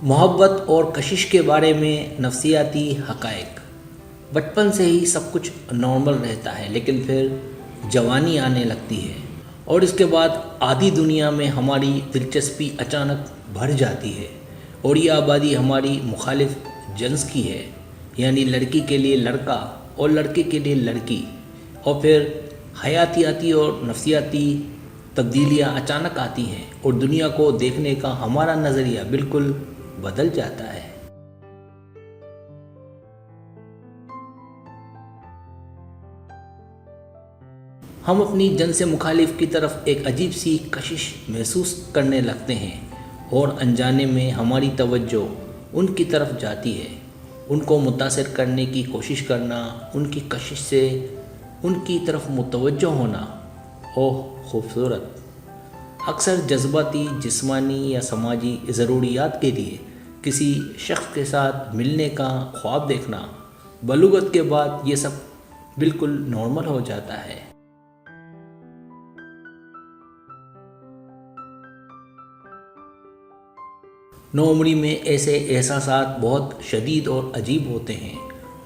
محبت اور کشش کے بارے میں نفسیاتی حقائق۔ بچپن سے ہی سب کچھ نارمل رہتا ہے، لیکن پھر جوانی آنے لگتی ہے اور اس کے بعد آدھی دنیا میں ہماری دلچسپی اچانک بڑھ جاتی ہے، اور یہ آبادی ہماری مخالف جنس کی ہے، یعنی لڑکی کے لیے لڑکا اور لڑکے کے لیے لڑکی، اور پھر حیاتیاتی اور نفسیاتی تبدیلیاں اچانک آتی ہیں اور دنیا کو دیکھنے کا ہمارا نظریہ بالکل بدل جاتا ہے۔ ہم اپنی جنس مخالف کی طرف ایک عجیب سی کشش محسوس کرنے لگتے ہیں اور انجانے میں ہماری توجہ ان کی طرف جاتی ہے۔ ان کو متاثر کرنے کی کوشش کرنا، ان کی کشش سے ان کی طرف متوجہ ہونا، اوہ خوبصورت! اکثر جذباتی، جسمانی یا سماجی ضروریات کے لیے کسی شخص کے ساتھ ملنے کا خواب دیکھنا، بلوغت کے بعد یہ سب بالکل نارمل ہو جاتا ہے۔ نوعمری میں ایسے احساسات بہت شدید اور عجیب ہوتے ہیں۔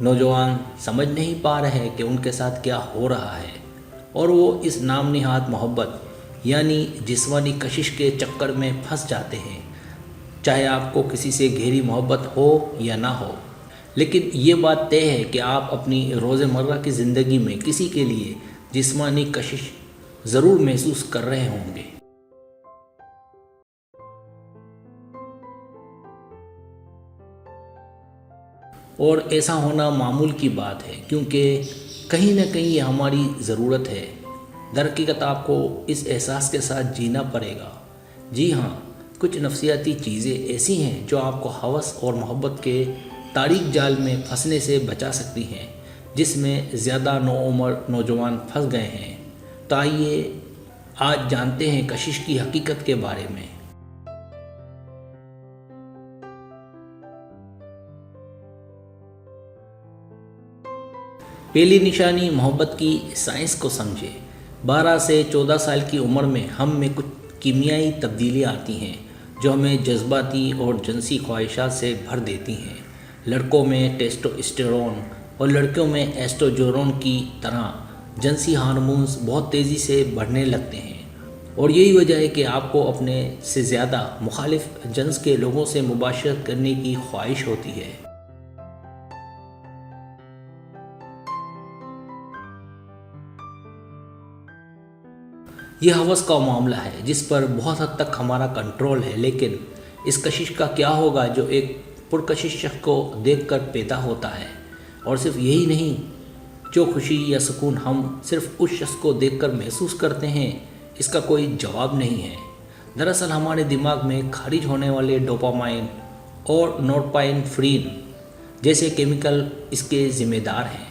نوجوان سمجھ نہیں پا رہے کہ ان کے ساتھ کیا ہو رہا ہے، اور وہ اس نام نہاد محبت یعنی جسمانی کشش کے چکر میں پھنس جاتے ہیں، چاہے آپ کو کسی سے گہری محبت ہو یا نہ ہو۔ لیکن یہ بات طے ہے کہ آپ اپنی روزمرہ کی زندگی میں کسی کے لیے جسمانی کشش ضرور محسوس کر رہے ہوں گے۔ اور ایسا ہونا معمول کی بات ہے، کیونکہ کہیں نہ کہیں یہ ہماری ضرورت ہے۔ درحقیقت آپ کو اس احساس کے ساتھ جینا پڑے گا۔ جی ہاں، کچھ نفسیاتی چیزیں ایسی ہیں جو آپ کو ہوس اور محبت کے تاریک جال میں پھنسنے سے بچا سکتی ہیں، جس میں زیادہ نوعمر نوجوان پھنس گئے ہیں۔ تو آئیے آج جانتے ہیں کشش کی حقیقت کے بارے میں۔ پہلی نشانی محبت کی سائنس کو سمجھے۔ 12 سے 14 سال کی عمر میں ہم میں کچھ کیمیائی تبدیلیاں آتی ہیں جو ہمیں جذباتی اور جنسی خواہشات سے بھر دیتی ہیں۔ لڑکوں میں ٹیسٹوسٹیرون اور لڑکیوں میں ایسٹروجن کی طرح جنسی ہارمونز بہت تیزی سے بڑھنے لگتے ہیں، اور یہی وجہ ہے کہ آپ کو اپنے سے زیادہ مخالف جنس کے لوگوں سے مباشرت کرنے کی خواہش ہوتی ہے۔ یہ ہوس کا معاملہ ہے جس پر بہت حد تک ہمارا کنٹرول ہے، لیکن اس کشش کا کیا ہوگا جو ایک پرکشش شخص کو دیکھ کر پیدا ہوتا ہے؟ اور صرف یہی نہیں، جو خوشی یا سکون ہم صرف اس شخص کو دیکھ کر محسوس کرتے ہیں، اس کا کوئی جواب نہیں ہے۔ دراصل ہمارے دماغ میں خارج ہونے والے ڈوپامائن اور نورپائنفرین جیسے کیمیکل اس کے ذمہ دار ہیں۔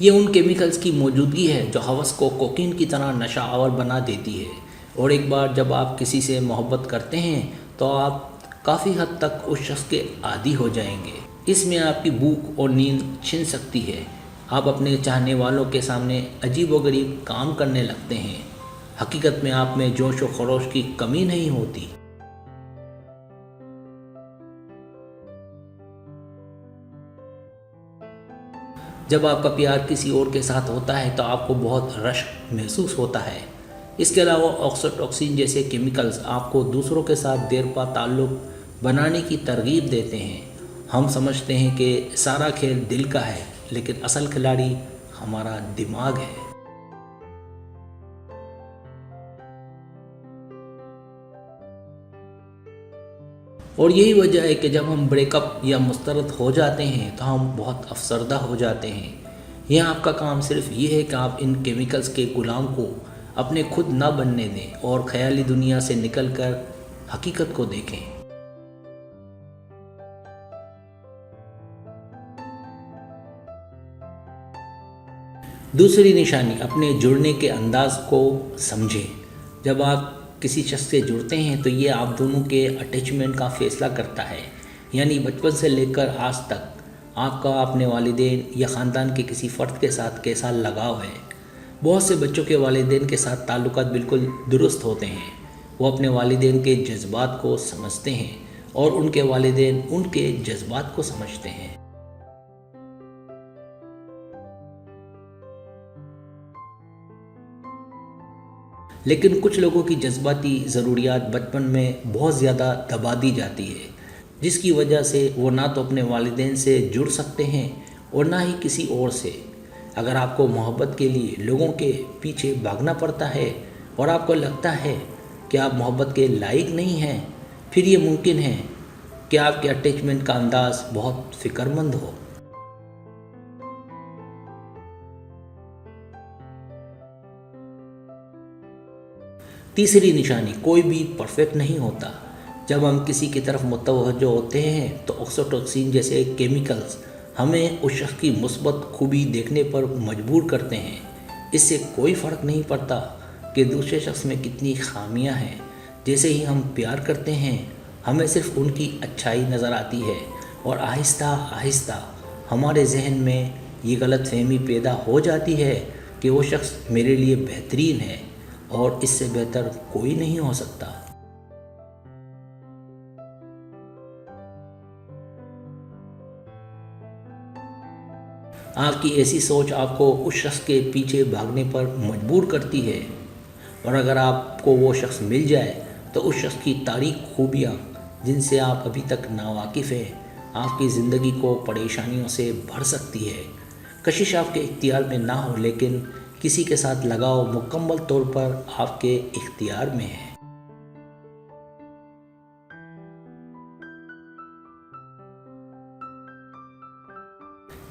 یہ ان کیمیکلز کی موجودگی ہے جو ہوس کو کوکین کی طرح نشہ آور بنا دیتی ہے، اور ایک بار جب آپ کسی سے محبت کرتے ہیں تو آپ کافی حد تک اس شخص کے عادی ہو جائیں گے۔ اس میں آپ کی بھوک اور نیند چھن سکتی ہے، آپ اپنے چاہنے والوں کے سامنے عجیب و غریب کام کرنے لگتے ہیں، حقیقت میں آپ میں جوش و خروش کی کمی نہیں ہوتی۔ جب آپ کا پیار کسی اور کے ساتھ ہوتا ہے تو آپ کو بہت رشک محسوس ہوتا ہے۔ اس کے علاوہ آکسیٹوسن جیسے کیمیکلز آپ کو دوسروں کے ساتھ دیرپا تعلق بنانے کی ترغیب دیتے ہیں۔ ہم سمجھتے ہیں کہ سارا کھیل دل کا ہے، لیکن اصل کھلاڑی ہمارا دماغ ہے۔ اور یہی وجہ ہے کہ جب ہم بریک اپ یا مسترد ہو جاتے ہیں تو ہم بہت افسردہ ہو جاتے ہیں۔ یہاں آپ کا کام صرف یہ ہے کہ آپ ان کیمیکلز کے غلام کو اپنے خود نہ بننے دیں اور خیالی دنیا سے نکل کر حقیقت کو دیکھیں۔ دوسری نشانی، اپنے جڑنے کے انداز کو سمجھیں۔ جب آپ کسی شخص سے جڑتے ہیں تو یہ آپ دونوں کے اٹیچمنٹ کا فیصلہ کرتا ہے، یعنی بچپن سے لے کر آج تک آپ کا اپنے والدین یا خاندان کے کسی فرد کے ساتھ کیسا لگاؤ ہے۔ بہت سے بچوں کے والدین کے ساتھ تعلقات بالکل درست ہوتے ہیں، وہ اپنے والدین کے جذبات کو سمجھتے ہیں اور ان کے والدین ان کے جذبات کو سمجھتے ہیں۔ لیکن کچھ لوگوں کی جذباتی ضروریات بچپن میں بہت زیادہ دبا دی جاتی ہے، جس کی وجہ سے وہ نہ تو اپنے والدین سے جڑ سکتے ہیں اور نہ ہی کسی اور سے۔ اگر آپ کو محبت کے لیے لوگوں کے پیچھے بھاگنا پڑتا ہے اور آپ کو لگتا ہے کہ آپ محبت کے لائق نہیں ہیں، پھر یہ ممکن ہے کہ آپ کے اٹیچمنٹ کا انداز بہت فکر مند ہو۔ تیسری نشانی، کوئی بھی پرفیکٹ نہیں ہوتا۔ جب ہم کسی کی طرف متوجہ ہوتے ہیں تو آکسیٹوسن جیسے کیمیکلز ہمیں اس شخص کی مثبت خوبی دیکھنے پر مجبور کرتے ہیں۔ اس سے کوئی فرق نہیں پڑتا کہ دوسرے شخص میں کتنی خامیاں ہیں۔ جیسے ہی ہم پیار کرتے ہیں ہمیں صرف ان کی اچھائی نظر آتی ہے اور آہستہ آہستہ ہمارے ذہن میں یہ غلط فہمی پیدا ہو جاتی ہے کہ وہ شخص میرے لیے بہترین ہے اور اس سے بہتر کوئی نہیں ہو سکتا۔ آپ کی ایسی سوچ آپ کو اس شخص کے پیچھے بھاگنے پر مجبور کرتی ہے، اور اگر آپ کو وہ شخص مل جائے تو اس شخص کی تاریک خوبیاں جن سے آپ ابھی تک ناواقف ہیں آپ کی زندگی کو پریشانیوں سے بھر سکتی ہے۔ کشش آپ کے اختیار میں نہ ہو، لیکن کسی کے ساتھ لگاؤ مکمل طور پر آپ کے اختیار میں ہے۔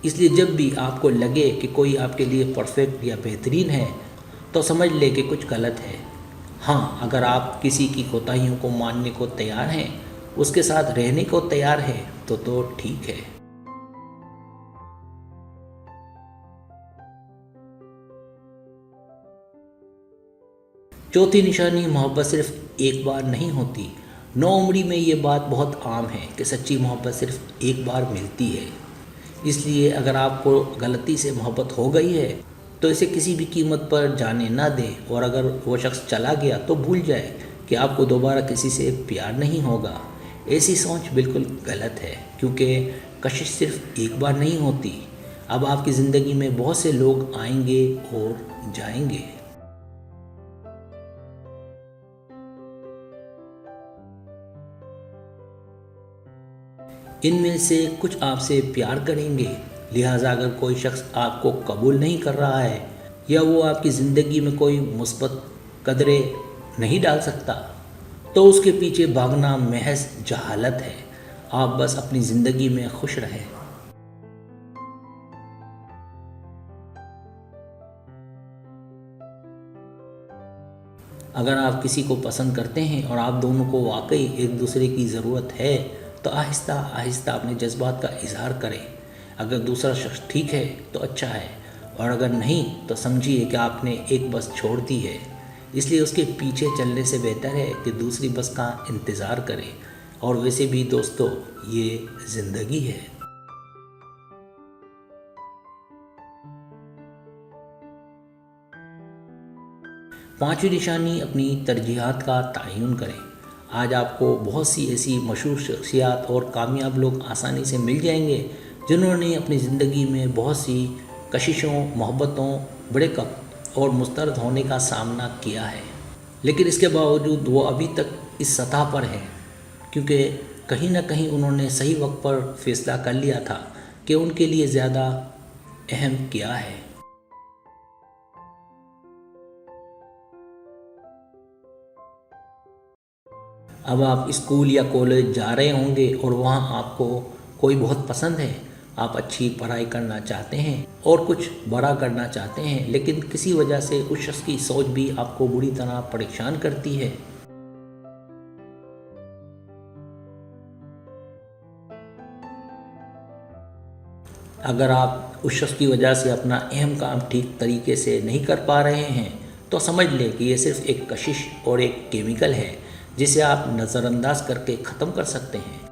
اس لیے جب بھی آپ کو لگے کہ کوئی آپ کے لیے پرفیکٹ یا بہترین ہے تو سمجھ لے کہ کچھ غلط ہے۔ ہاں، اگر آپ کسی کی کوتاہیوں کو ماننے کو تیار ہیں، اس کے ساتھ رہنے کو تیار ہیں تو ٹھیک ہے۔ چوتھی نشانی، محبت صرف ایک بار نہیں ہوتی۔ نوعمری میں یہ بات بہت عام ہے کہ سچی محبت صرف ایک بار ملتی ہے۔ اس لیے اگر آپ کو غلطی سے محبت ہو گئی ہے تو اسے کسی بھی قیمت پر جانے نہ دیں، اور اگر وہ شخص چلا گیا تو بھول جائے کہ آپ کو دوبارہ کسی سے پیار نہیں ہوگا۔ ایسی سوچ بالکل غلط ہے، کیونکہ کشش صرف ایک بار نہیں ہوتی۔ اب آپ کی زندگی میں بہت سے لوگ آئیں گے اور جائیں گے۔ ان میں سے کچھ آپ سے پیار کریں گے، لہٰذا اگر کوئی شخص آپ کو قبول نہیں کر رہا ہے یا وہ آپ کی زندگی میں کوئی مثبت قدرے نہیں ڈال سکتا تو اس کے پیچھے بھاگنا محض جہالت ہے۔ آپ بس اپنی زندگی میں خوش رہیں۔ اگر آپ کسی کو پسند کرتے ہیں اور آپ دونوں کو واقعی ایک دوسرے کی ضرورت ہے تو آہستہ آہستہ اپنے جذبات کا اظہار کریں۔ اگر دوسرا شخص ٹھیک ہے تو اچھا ہے، اور اگر نہیں تو سمجھیے کہ آپ نے ایک بس چھوڑ دی ہے۔ اس لیے اس کے پیچھے چلنے سے بہتر ہے کہ دوسری بس کا انتظار کریں۔ اور ویسے بھی دوستو، یہ زندگی ہے۔ پانچویں نشانی، اپنی ترجیحات کا تعین کریں۔ آج آپ کو بہت سی ایسی مشہور شخصیات اور کامیاب لوگ آسانی سے مل جائیں گے جنہوں نے اپنی زندگی میں بہت سی کششوں، محبتوں، بریک اپ اور مسترد ہونے کا سامنا کیا ہے، لیکن اس کے باوجود وہ ابھی تک اس سطح پر ہیں کیونکہ کہیں نہ کہیں انہوں نے صحیح وقت پر فیصلہ کر لیا تھا کہ ان کے لیے زیادہ اہم کیا ہے۔ اب آپ اسکول یا کالج جا رہے ہوں گے اور وہاں آپ کو کوئی بہت پسند ہے، آپ اچھی پڑھائی کرنا چاہتے ہیں اور کچھ بڑا کرنا چاہتے ہیں، لیکن کسی وجہ سے اس شخص کی سوچ بھی آپ کو بری طرح پریشان کرتی ہے۔ اگر آپ اس شخص کی وجہ سے اپنا اہم کام ٹھیک طریقے سے نہیں کر پا رہے ہیں تو سمجھ لیں کہ یہ صرف ایک کشش اور ایک کیمیکل ہے جسے آپ نظر انداز کر کے ختم کر سکتے ہیں۔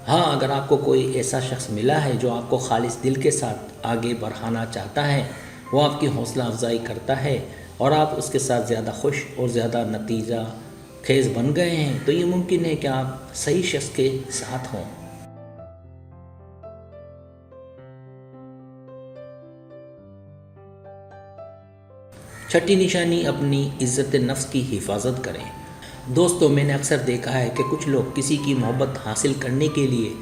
ہاں، اگر آپ کو کوئی ایسا شخص ملا ہے جو آپ کو خالص دل کے ساتھ آگے بڑھانا چاہتا ہے، وہ آپ کی حوصلہ افزائی کرتا ہے اور آپ اس کے ساتھ زیادہ خوش اور زیادہ نتیجہ خیز بن گئے ہیں، تو یہ ممکن ہے کہ آپ صحیح شخص کے ساتھ ہوں۔ چھٹی نشانی، اپنی عزت نفس کی حفاظت کریں۔ دوستو، میں نے اکثر دیکھا ہے کہ کچھ لوگ کسی کی محبت حاصل کرنے کے لیے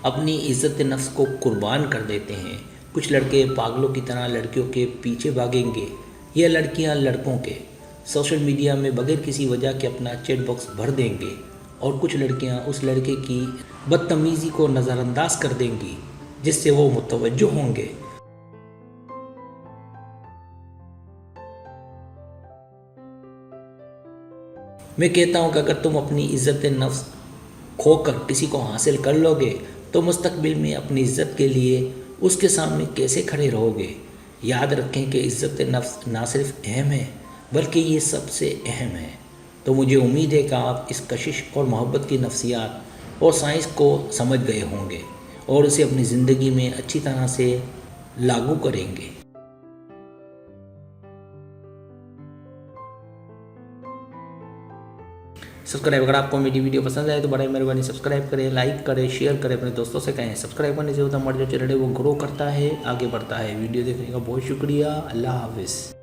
اپنی عزت نفس کو قربان کر دیتے ہیں۔ کچھ لڑکے پاگلوں کی طرح لڑکیوں کے پیچھے بھاگیں گے یا لڑکیاں لڑکوں کے سوشل میڈیا میں بغیر کسی وجہ کے اپنا چیٹ باکس بھر دیں گے، اور کچھ لڑکیاں اس لڑکے کی بدتمیزی کو نظر انداز کر دیں گی جس سے وہ متوجہ ہوں گے۔ میں کہتا ہوں کہ اگر تم اپنی عزت نفس کھو کر کسی کو حاصل کر لو گے تو مستقبل میں اپنی عزت کے لیے اس کے سامنے کیسے کھڑے رہو گے؟ یاد رکھیں کہ عزت نفس نہ صرف اہم ہے بلکہ یہ سب سے اہم ہے۔ تو مجھے امید ہے کہ آپ اس کشش اور محبت کی نفسیات اور سائنس کو سمجھ گئے ہوں گے اور اسے اپنی زندگی میں اچھی طرح سے لاگو کریں گے۔ سبسکرائب، اگر آپ کو میری ویڈیو پسند آئے تو بڑے مہربانی سبسکرائب کریں، لائک کریں، شیئر کریں، اپنے دوستوں سے کہیں۔ سبسکرائب کرنے سے ہوتا ہمارا جو چینل ہے وہ گرو کرتا ہے، آگے بڑھتا ہے۔ ویڈیو دیکھنے کا بہت شکریہ۔ اللہ حافظ۔